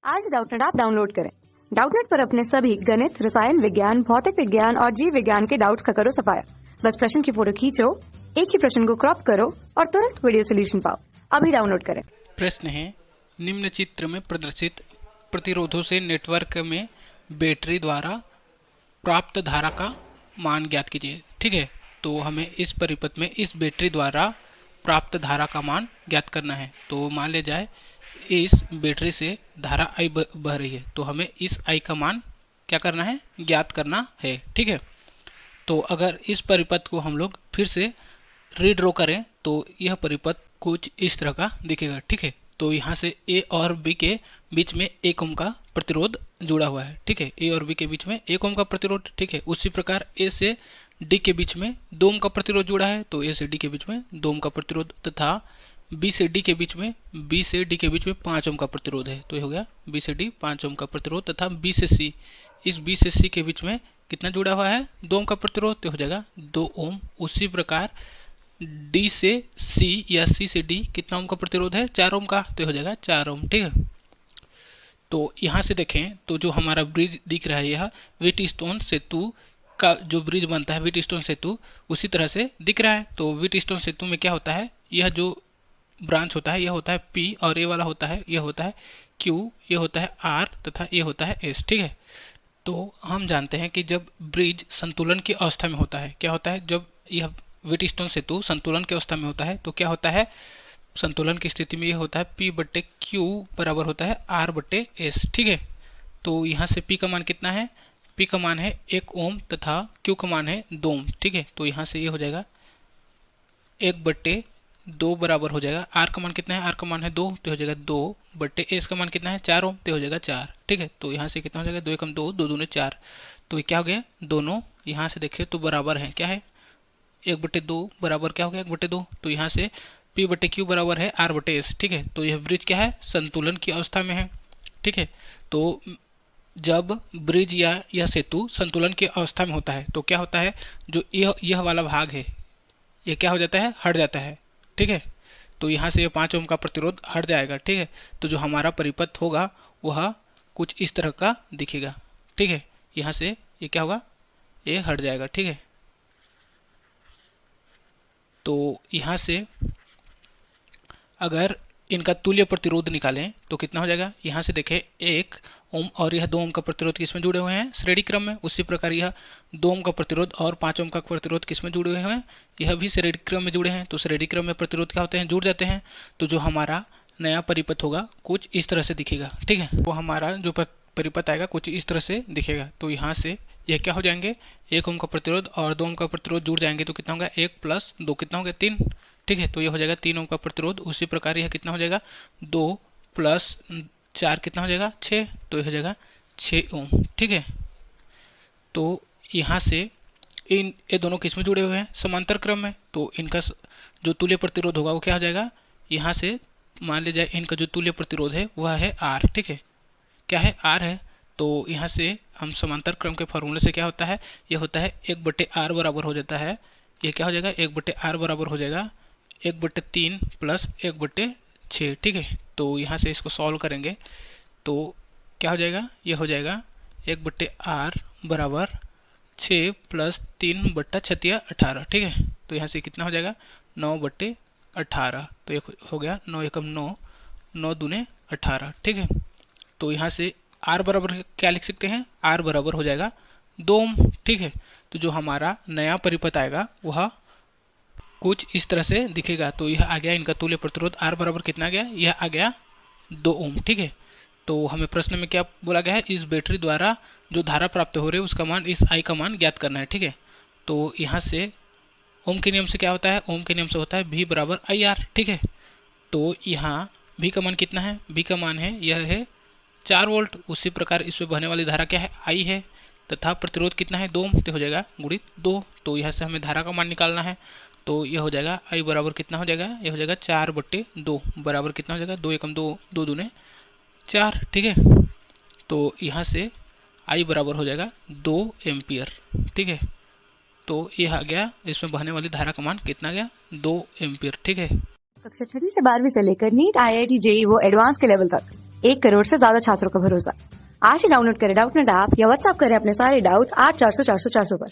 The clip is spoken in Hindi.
आज डाउटनेट ऐप डाउनलोड करें। डाउटनेट पर अपने सभी गणित, रसायन विज्ञान, भौतिक विज्ञान और जीव विज्ञान के डाउट्स का करो सफाया। बस प्रश्न की फोटो खींचो, एक ही प्रश्न को क्रॉप करो और तुरंत वीडियो सोल्यूशन पाओ। अभी डाउनलोड करें। प्रश्न है, निम्न चित्र में प्रदर्शित प्रतिरोधों से नेटवर्क में बैटरी द्वारा प्राप्त धारा का मान ज्ञात कीजिए। ठीक है, तो हमें इस परिपथ में इस बैटरी द्वारा प्राप्त धारा का मान ज्ञात करना है। तो मान ले जाए इस बैटरी से धारा आई बह रही है, तो हमें इस आई का मान क्या करना है, ज्ञात करना है। ठीक है, तो अगर इस परिपथ को हम लोग फिर से रीड्रॉ करें तो यह परिपथ कुछ इस तरह का दिखेगा। ठीक है, तो यहाँ से ए और बी के बीच में 1 ओम का प्रतिरोध जुड़ा हुआ है। ठीक है, ए और बी के बीच में 1 ओम का प्रतिरोध। ठीक है, उसी प्रकार ए से डी के बीच में 2 ओम का प्रतिरोध जुड़ा है, तो ए से डी के बीच में 2 ओम का प्रतिरोध, तथा बी से डी के बीच में 5 ओम का प्रतिरोध है। तो ये हो गया बी से डी 5 ओम का प्रतिरोध, तथा बी से सी, इस बी से सी के बीच में कितना जुड़ा हुआ है, 2 ओम का प्रतिरोध, तो हो जाएगा 2 ओम। उसी प्रकार डी से सी या सी से डी कितना ओम का प्रतिरोध है, 4 ओम का, तो हो जाएगा 4 ओम। ठीक है, तो यहाँ से देखें तो जो हमारा ब्रिज दिख रहा है, यह व्हीटस्टोन सेतु का जो ब्रिज बनता है, व्हीटस्टोन सेतु उसी तरह से दिख रहा है। तो व्हीटस्टोन सेतु में क्या होता है, यह जो ब्रांच होता है यह होता है P, और ये वाला होता है, यह होता है Q, ये होता है R, तथा ये होता है S। ठीक है, तो हम जानते हैं कि जब ब्रिज संतुलन की अवस्था में होता है, क्या होता है, जब यह व्हीटस्टोन सेतु संतुलन की अवस्था में होता है तो क्या होता है, संतुलन की स्थिति में यह होता है P/Q बराबर होता है R/S। ठीक है, तो यहाँ से P का मान कितना है, P का मान है 1 ओम तथा Q का मान है 2 ओम। ठीक है, तो यहाँ से ये हो जाएगा 1/2 बराबर हो जाएगा, R का मान कितना है, R का मान है 2, तो हो जाएगा 2/S का मान कितना है 4 ओम, तो हो जाएगा 4। ठीक है, तो यहाँ से कितना हो जाएगा, 2 एकम 2, 2 दूने 4, तो ये क्या हो गया, दोनों यहाँ से देखिए तो बराबर है, क्या है 1/2 बराबर क्या हो गया 1/2, तो यहाँ से P/Q बराबर है R/S। ठीक है, तो यह ब्रिज क्या है, संतुलन की अवस्था में है। ठीक है, तो जब ब्रिज या यह सेतु संतुलन की अवस्था में होता है तो क्या होता है, जो यह वाला भाग है ये क्या हो जाता है, हट जाता है। ठीक है, तो यहाँ से ये 5 ओम का प्रतिरोध हट जाएगा। ठीक है, तो जो हमारा परिपथ होगा वह कुछ इस तरह का दिखेगा। ठीक है, यहाँ से ये क्या होगा, ये हट जाएगा। ठीक है, तो यहाँ से अगर इनका तुल्य प्रतिरोध निकालें तो कितना हो जाएगा, यहाँ से देखें 1 ओम और यह 2 ओम का प्रतिरोध किसमें जुड़े हुए हैं, श्रेणी क्रम में। उसी प्रकार यह 2 ओम का प्रतिरोध और 5 ओम का प्रतिरोध किसमें जुड़े हुए हैं, यह भी श्रेणी क्रम में जुड़े हैं। तो श्रेणी क्रम में प्रतिरोध क्या होते हैं, जुड़ जाते हैं। तो जो हमारा नया परिपथ होगा कुछ इस तरह से दिखेगा। ठीक है, वो हमारा जो परिपथ आएगा कुछ इस तरह से दिखेगा। तो यहाँ से यह क्या हो जाएंगे, 1 ओम का प्रतिरोध और 2 ओम का प्रतिरोध जुड़ जाएंगे, तो कितना होगा 1 + 2 कितना होगा 3। ठीक है, तो ये हो जाएगा 3 ओम का प्रतिरोध। उसी प्रकार यह कितना हो जाएगा, 2 + 4 कितना हो जाएगा 6, तो यह हो जाएगा 6 ओम। ठीक है, तो यहाँ से ये दोनों किस में जुड़े हुए हैं, समांतर क्रम में। तो इनका जो तुल्य प्रतिरोध होगा वो क्या हो जाएगा, यहाँ से मान लीजिए इनका जो तुल्य प्रतिरोध है वह है R। ठीक है, क्या है, R है। तो यहाँ से हम समांतर क्रम के फॉर्मूले से क्या होता है, यह होता है 1/R बराबर हो जाता है, ये क्या हो जाएगा 1/R बराबर हो जाएगा 1/3 + 1/6। ठीक है, तो यहाँ से इसको सॉल्व करेंगे तो क्या हो जाएगा, ये हो जाएगा 1/R बराबर 6 + 3/6 18। ठीक है, तो यहाँ से कितना हो जाएगा 9/18, तो ये हो गया 9 एकम 9, 9 दूने 18। ठीक है, तो यहाँ से R बराबर क्या लिख सकते हैं, R बराबर हो जाएगा 2 ओम। ठीक है, तो जो हमारा नया परिपथ आएगा वह कुछ इस तरह से दिखेगा। तो यह आ गया इनका तुल्य प्रतिरोध R बराबर कितना आ गया, यह आ गया 2 ओम। ठीक है, तो हमें प्रश्न में क्या बोला गया है, इस बैटरी द्वारा जो धारा प्राप्त हो रही है उसका मान, इस I का मान ज्ञात करना है। ठीक है, तो यहाँ से ओम के नियम से क्या होता है, ओम के नियम से होता है V बराबर IR। ठीक है, तो यहाँ V का मान कितना है, V का मान है यह है 4 वोल्ट। उसी प्रकार इसमें बहने वाली धारा क्या है, I है, तथा प्रतिरोध कितना है 2 ओम, तो हो जाएगा गुणित 2। तो यहाँ से हमें धारा का मान निकालना है, तो यह हो जाएगा I बराबर कितना हो जाएगा, यह हो जाएगा 4/2 बराबर कितना हो जाएगा 2 एकम 2, 2 दूने 4। ठीक है, तो यहाँ से I बराबर हो जाएगा 2 एम्पियर। ठीक है, तो यह आ गया, इसमें बहने वाली धारा का मान कितना गया 2 एम्पियर। ठीक है, कक्षा 6 से 12वीं से लेकर नीट, IIT, JEE वो एडवांस के लेवल तक 1 करोड़ से ज्यादा छात्रों का भरोसा। आज ही डाउनलोड करें डाउटनेट ऐप या व्हाट्सएप करें अपने सारे डाउट्स 8400 400 400 पर।